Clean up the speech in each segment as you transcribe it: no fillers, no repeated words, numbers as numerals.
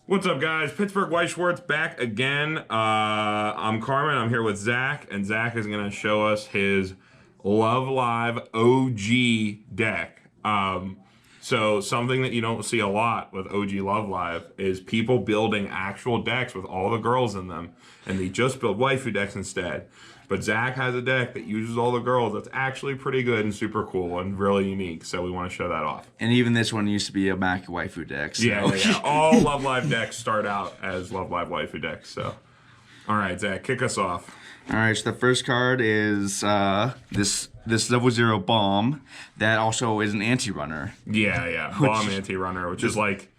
What's up, guys? Pittsburgh White Schwartz back again. I'm Carmen. I'm here with Zach, and Zach is going to show us his Love Live OG deck. So something that you don't see a lot with OG Love Live is people building actual decks with all the girls in them, and they just build waifu decks instead. But Zach has a deck that uses all the girls that's actually pretty good and super cool and really unique, so we want to show that off. And even this one used to be a Maki waifu deck. So. Yeah. All Love Live decks start out as Love Live waifu decks, so. All right, Zach, kick us off. All right, so the first card is this level 0 bomb that also is an anti-runner. Yeah. Bomb anti-runner, which is like,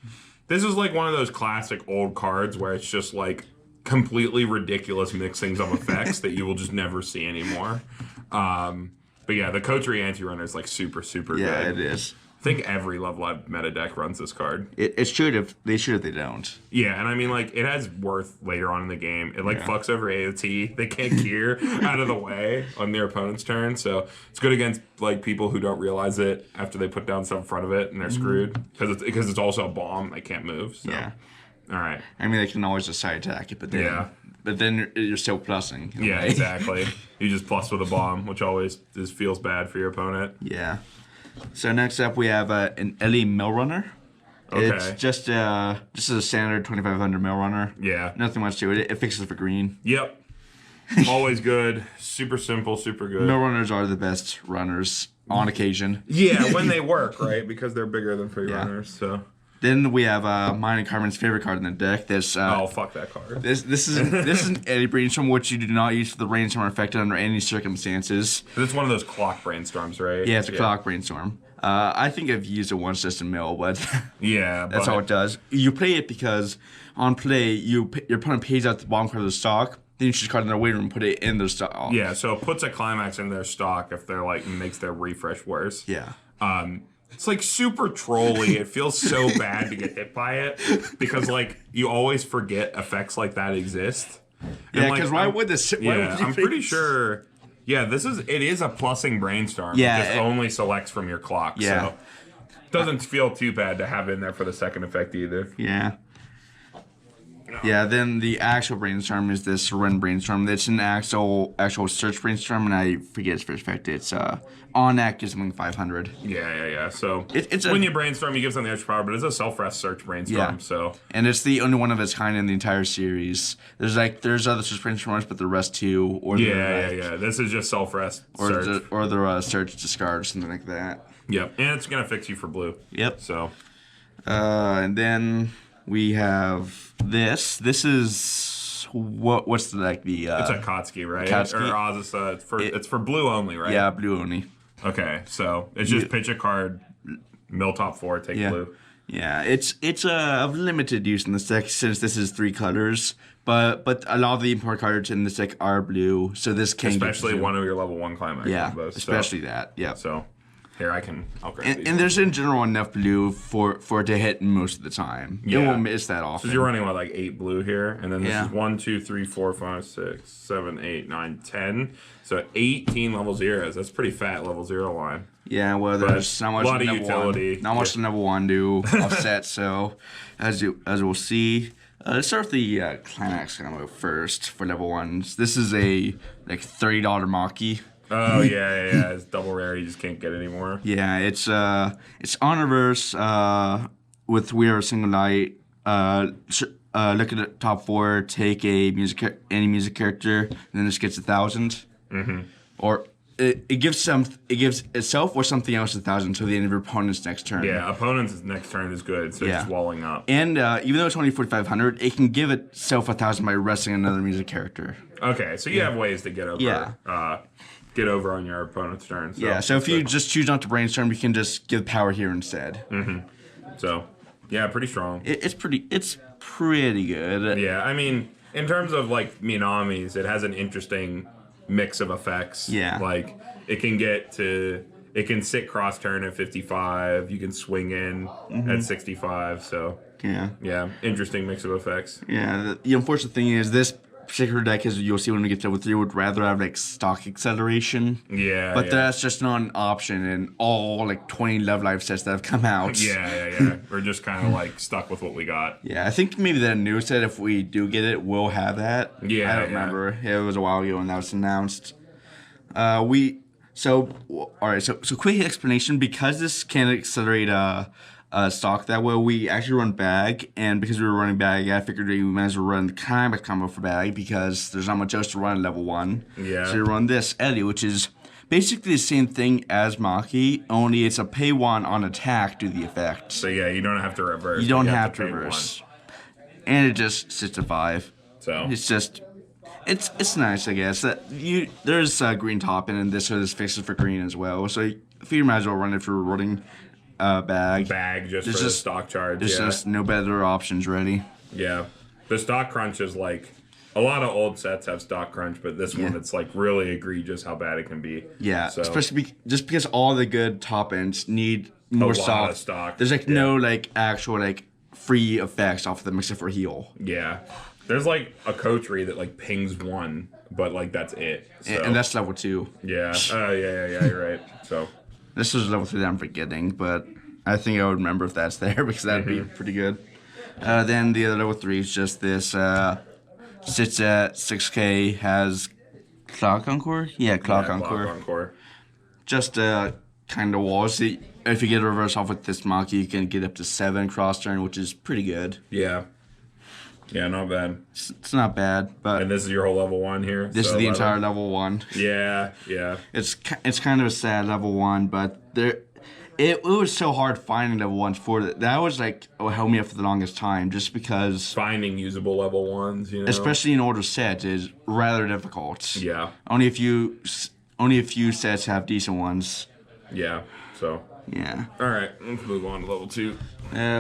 this is like one of those classic old cards where it's just like completely ridiculous mixings of effects that you will just never see anymore. But yeah, the Coterie anti-runner is like super good. Yeah, it is. I think every Love Live meta deck runs this card. It should if they don't. Yeah, and I mean, like, it has worth later on in the game. It, like, fucks over AOT. They can't gear out of the way on their opponent's turn, so it's good against, like, people who don't realize it after they put down stuff in front of it, and they're screwed. Because it's also a bomb. They can't move, so. Yeah. All right. I mean, they can always just side attack it, but then you're still plussing. Yeah, exactly. You just plus with a bomb, which always feels bad for your opponent. Yeah. So next up, we have an Ellie Mill Runner. Okay. It's just a standard 2500 Mill Runner. Yeah. Nothing much to it. It fixes for green. Yep. Always good. Super simple, super good. Mill Runners are the best runners on occasion. Yeah, when they work, right? Because they're bigger than free runners, so. Then we have mine and Carmen's favorite card in the deck. This oh, fuck that card. This is an Eddy Brainstorm, which you do not use for the Brainstorm effect under any circumstances. It's one of those clock brainstorms, right? Yeah, it's a clock Brainstorm. I think I've used it once just in mill, but yeah, that's all it does. You play it because on play, your opponent pays out the bottom card of the stock. Then you choose a card in their waiting room and put it in their stock. Yeah, so it puts a climax in their stock if they're like makes their refresh worse. Yeah. It's like super trolly. It feels so bad to get hit by it because like you always forget effects like that exist. Yeah, because why would this? I'm pretty sure. Yeah, it is a plussing brainstorm. Yeah, it just only selects from your clock. Yeah. So it doesn't feel too bad to have in there for the second effect either. Yeah. Yeah, then the actual brainstorm is this Ren brainstorm. It's an actual search brainstorm, and I forget its first effect. It's on act gives something 500. Yeah. So it's when you brainstorm, you give something extra power, but it's a self-rest search brainstorm. Yeah. So and it's the only one of its kind in the entire series. There's other search brainstorms, but the rest two or yeah. This is just self-rest search or the search discard or something like that. Yep, and it's gonna fix you for blue. Yep. So, and then we have this. This is what's the it's a Kotsky, right? Kotsky. Or it's for blue only, right? Yeah, blue only. Okay, so it's just pitch a card, mill top 4, take blue. Yeah, it's of limited use in this deck since this is 3 colors, but a lot of the important cards in this deck are blue, so this can especially one of your level 1 climax. Yeah, combos, especially that. Yeah. So here I'll grab these. And there's in general enough blue for it to hit most of the time. Yeah. You won't miss that often. So you're running like 8 blue here, and then this is 1, 2, 3, 4, 5, 6, 7, 8, 9, 10. So 18 level 0s. That's pretty fat level 0 line. Yeah, well, there's not much of utility. Not much level 1 to offset. So as we'll see, let's start with the climax combo first for level 1s. This is a like $30 Maki. Oh yeah. It's double rare. You just can't get anymore. Yeah, it's on reverse with We Are a Single Light. Look at the top 4. Take any music character, and then this gets 1,000. Mm-hmm. Or it gives itself or something else 1,000 until the end of your opponent's next turn. Yeah, opponent's next turn is good, so it's walling up. And even though it's only 4,500, it can give itself 1,000 by resting another music character. Okay, so you have ways to get over. Yeah. Get over on your opponent's turn. So so if you just choose not to brainstorm, you can just give power here instead. Mm-hmm. So, yeah, pretty strong. It's pretty good. Yeah, I mean, in terms of like Minamis, it has an interesting mix of effects. Yeah. Like it can sit cross turn at 55. You can swing in at 65. So yeah, interesting mix of effects. Yeah. The unfortunate thing is particular deck, as you'll see when we get to level 3, would rather have like stock acceleration. Yeah. But yeah. that's just not an option in all like 20 Love Live sets that have come out. Yeah. We're just kind of like stuck with what we got. Yeah, I think maybe the new set, if we do get it, will have that. Yeah, I don't remember. It was a while ago when that was announced. So quick explanation, because this can accelerate stock that way, we actually run bag, and because we were running bag, I figured we might as well run the climax combo for bag because there's not much else to run at level 1. Yeah. So you run this Ellie, which is basically the same thing as Maki, only it's a pay 1 on attack to the effect. So yeah, you don't have to reverse. You don't have to reverse. And it just sits at 5. So it's just it's nice, I guess. That there's green top in this, so there's fixes for green as well. So you might as well run it for running bag. Bag just for the stock charge. There's just no better options ready. Yeah, the stock crunch is like a lot of old sets have stock crunch, but this one it's like really egregious how bad it can be. Yeah, so, especially just because all the good top ends need more stock. There's like no like actual like free effects off of them except for heal. Yeah. There's like a coterie that like pings 1, but like that's it. So. And that's level 2. Yeah. You're right. So this was level 3 that I'm forgetting, but I think I would remember if that's there because that'd be pretty good. Then the other level 3 is just this. Sits at 6K, has Clock Encore. Yeah, Clock Encore. Just kind of walls. If you get a reverse off with this Maki, you can get up to 7 cross turn, which is pretty good. Yeah. Yeah, not bad. It's not bad, but and this is your whole level 1 here. This is the entire level 1. Yeah. It's kind of a sad level 1, but it was so hard finding level 1s for that. That was like what held me up for the longest time, just because finding usable level 1s, you know, especially in older sets, is rather difficult. Yeah. Only a few sets have decent ones. Yeah. So. Yeah. All right, let's move on to level 2.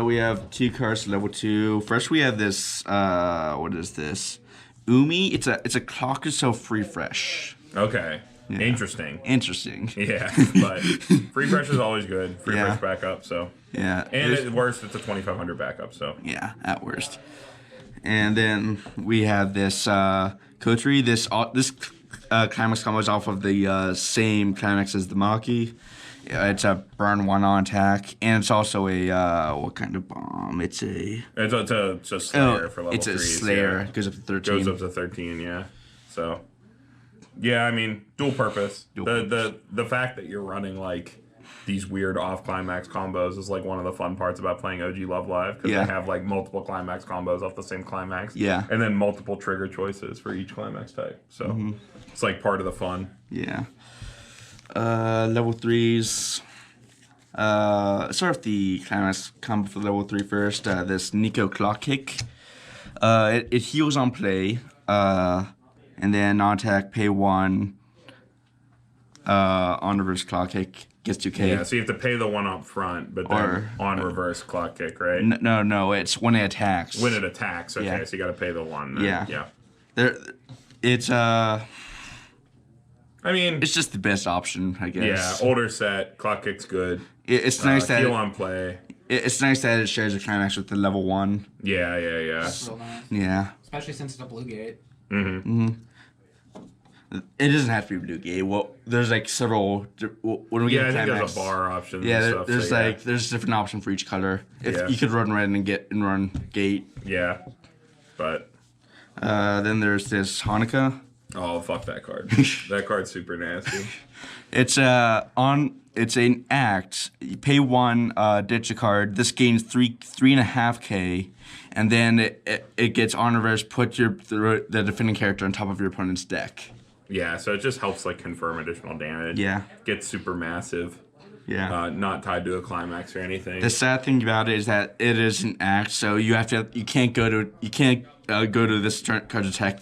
We have 2 cards to level 2. First, we have this. What is this? Umi. It's a clock itself refresh. Okay. Yeah. Interesting. Yeah, but free fresh is always good. Free fresh backup, so. Yeah. And at worst, it's a 2,500 backup, so. Yeah, at worst. And then we have this coterie. This climax combo is off of the same climax as the Maki. It's a burn 1 on attack, and it's also a what kind of bomb? It's a Slayer for level 3. It's a Slayer. It goes up to 13. Goes up to 13, yeah. So, yeah, I mean, dual purpose. The fact that you're running like these weird off climax combos is like one of the fun parts about playing OG Love Live, because they have like multiple climax combos off the same climax. Yeah. And then multiple trigger choices for each climax type. So it's like part of the fun. Yeah. Level 3s. Start with the climax combo for level 3 first. This Nico Clock Kick. It heals on play. And then on attack, pay 1. On reverse Clock Kick gets 2K. Yeah, so you have to pay the 1 up front, but then on reverse Clock Kick, right? No, it's when it attacks. When it attacks, okay, so you got to pay the 1. Then. Yeah. It's I mean, it's just the best option, I guess. Yeah, older set, Clock Kick's good. It's nice that heal on play. It's nice that it shares a climax with the level 1. Yeah. That's real nice. Yeah. Especially since it's a blue gate. It doesn't have to be blue gate. Well, there's like several. When we get I think climax, there's a bar option. Yeah, and stuff, there's a different option for each color. If you could run red and run gate. Yeah, but then there's this Hanukkah. Oh, fuck that card. That card's super nasty. It's it's an act. You pay 1, ditch a card. This gains 3.5K, and then it gets on reverse. Put the defending character on top of your opponent's deck. Yeah, so it just helps like confirm additional damage. Yeah, gets super massive. Yeah, not tied to a climax or anything. The sad thing about it is that it is an act, so you can't go to this card's attack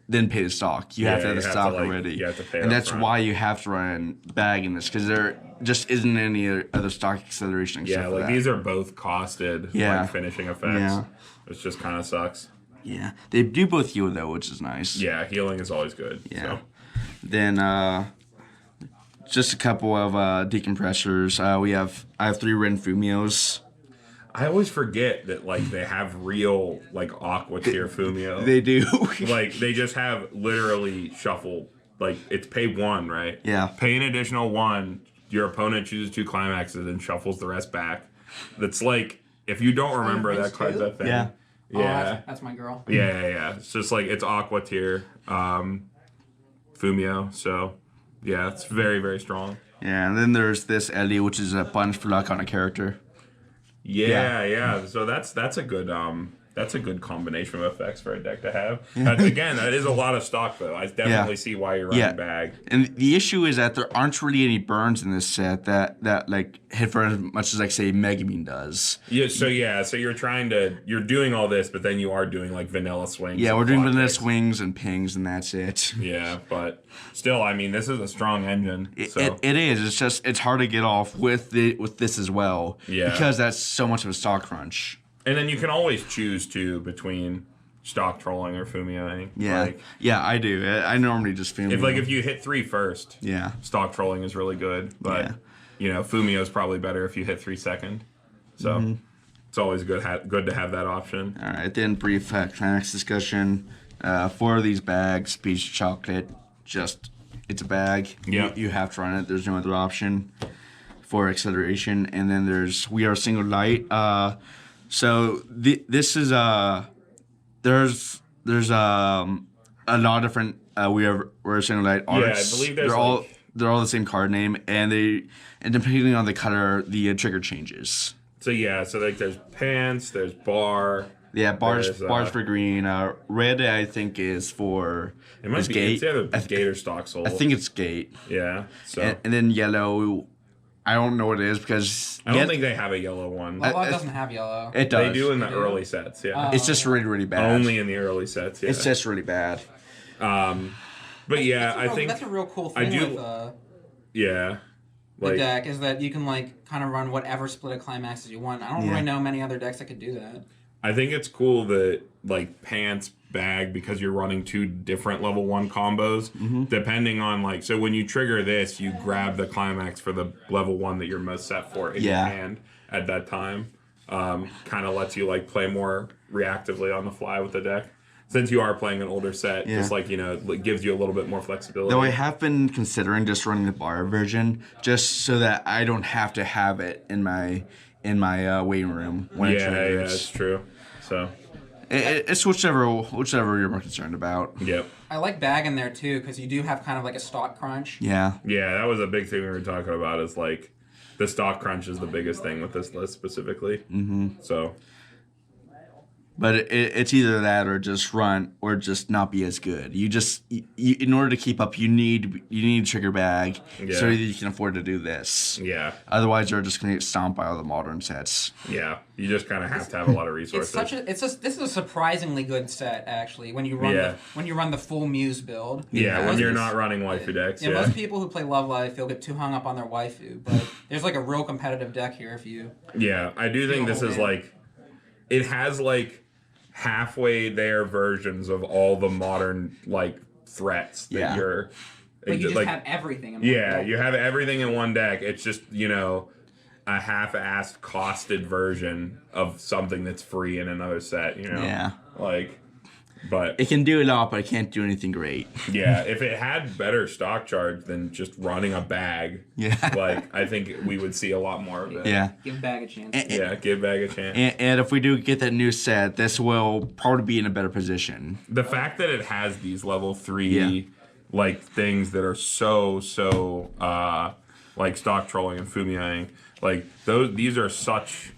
then pay the stock. You have to have the stock already. You have to pay and that's front. why you have to run bag in this, because there just isn't any other stock acceleration. Yeah, like these are both costed like finishing effects. Yeah. Which just kind of sucks. Yeah, they do both heal though, which is nice. Yeah, healing is always good. Yeah. So. Then just a couple of decompressors. I have 3 Renfumios. I always forget that like they have real like Aqua tier Fumio. They do. Like they just have literally shuffle. Like it's pay 1, right? Yeah. Pay an additional 1. Your opponent chooses 2 climaxes and shuffles the rest back. That's like if you don't remember that card's a thing. Yeah. Oh, Yeah. that's my girl. Yeah. It's just like it's Aqua tier Fumio. So yeah, it's very, very strong. Yeah, and then there's this Ellie, which is a punch for luck on a character. Yeah. So that's a good combination of effects for a deck to have. Again, that is a lot of stock though. I definitely see why you're running bag. And the issue is that there aren't really any burns in this set that like hit for as much as like say Megabean does. So you're doing all this, but then you are doing like vanilla swings. Yeah, we're doing vanilla swings and pings, and that's it. Yeah, but still, I mean, this is a strong engine. So. It is. It's just it's hard to get off with this as well. Yeah. Because that's so much of a stock crunch. And then you can always choose between stock trolling or Fumioing. Yeah. Yeah, I do. I normally just Fumio. If you hit 3 first, stock trolling is really good. But Fumio is probably better if you hit 3 second. So it's always good to have that option. All right. Then brief climax discussion. 4 of these bags, peach chocolate. Just it's a bag. Yeah. You have to run it. There's no other option for acceleration. And then we are single light. So this is there's a lot of different we're single light artists. I believe there's they're all the same card name, and depending on the color, the trigger changes. So like there's pants, there's bar. Yeah, bars for green. Red I think is for it might be gate. It's either gate or stock soul. I think it's gate. Yeah. So and then yellow. I don't know what it is because I don't think they have a yellow one. Love doesn't have yellow. It does. They do in the early sets, yeah. It's just really, really bad. Only in the early sets, yeah. It's just really bad. But yeah, I think that's a real cool thing with yeah. The deck is that you can like kind of run whatever split of climaxes you want. I don't really know many other decks that could do that. I think it's cool that like pants bag because you're running 2 different level 1 combos depending on like so when you trigger this you grab the climax for the level 1 that you're most set for in your hand at that time. Kind of lets you like play more reactively on the fly with the deck. Since you are playing an older set, just like, it gives you a little bit more flexibility. Though I have been considering just running the bar version, just so that I don't have to have it in my waiting room when it triggers. Yeah, it's true. So it's whichever you're more concerned about. Yep. I like bag in there too because you do have kind of like a stock crunch. Yeah. Yeah, that was a big thing we were talking about. Is like the stock crunch is the biggest thing with this list specifically. So. But it's either that or just run or just not be as good. You in order to keep up, you need a trigger bag so that you can afford to do this. Yeah. Otherwise, you're just gonna get stomped by all the modern sets. Yeah. You just kind of have to have a lot of resources. This is a surprisingly good set actually when you run the full Muse build. Yeah, when you're not running waifu decks. Yeah, most people who play Love Life will get too hung up on their waifu, but there's like a real competitive deck here if you. Yeah, I do think this is like, it has like halfway there versions of all the modern like threats that you're. But you just have everything in one deck. You have everything in one deck. It's just, a half-assed costed version of something that's free in another set, Yeah. But it can do a lot, but it can't do anything great. Yeah, if it had better stock charge than just running a bag, I think we would see a lot more of it. Yeah. Give bag a chance. Give bag a chance. And if we do get that new set, this will probably be in a better position. The fact that it has these level 3 things that are so stock trolling and Fumioing, these are such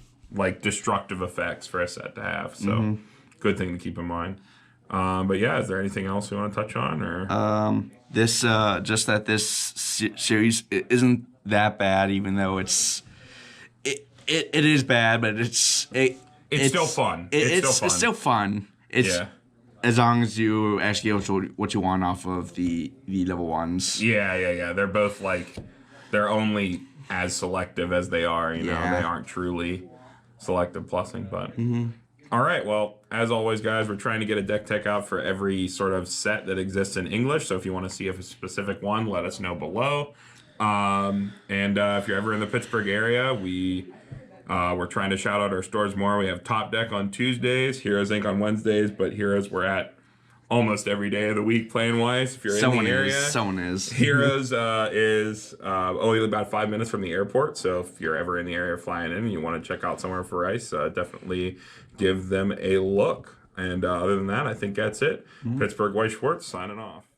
destructive effects for a set to have. So good thing to keep in mind. But yeah, is there anything else we want to touch on, or this just that this series isn't that bad, even though it is bad, but it's still fun. It's still fun. As long as you actually get what you want off of the level 1s. Yeah. They're both they're only as selective as they are. They aren't truly selective plussing, but. All right, well, as always, guys, we're trying to get a deck tech out for every sort of set that exists in English. So if you want to see a specific one, let us know below. And if you're ever in the Pittsburgh area, we We're trying to shout out our stores more. We have Top Deck on Tuesdays, Heroes Inc. on Wednesdays, but Heroes we're at almost every day of the week playing Weiss. If you're in the area, someone is. Heroes is only about 5 minutes from the airport. So if you're ever in the area flying in and you want to check out somewhere for ice, definitely give them a look. And other than that, I think that's it. Pittsburgh White Schwartz signing off.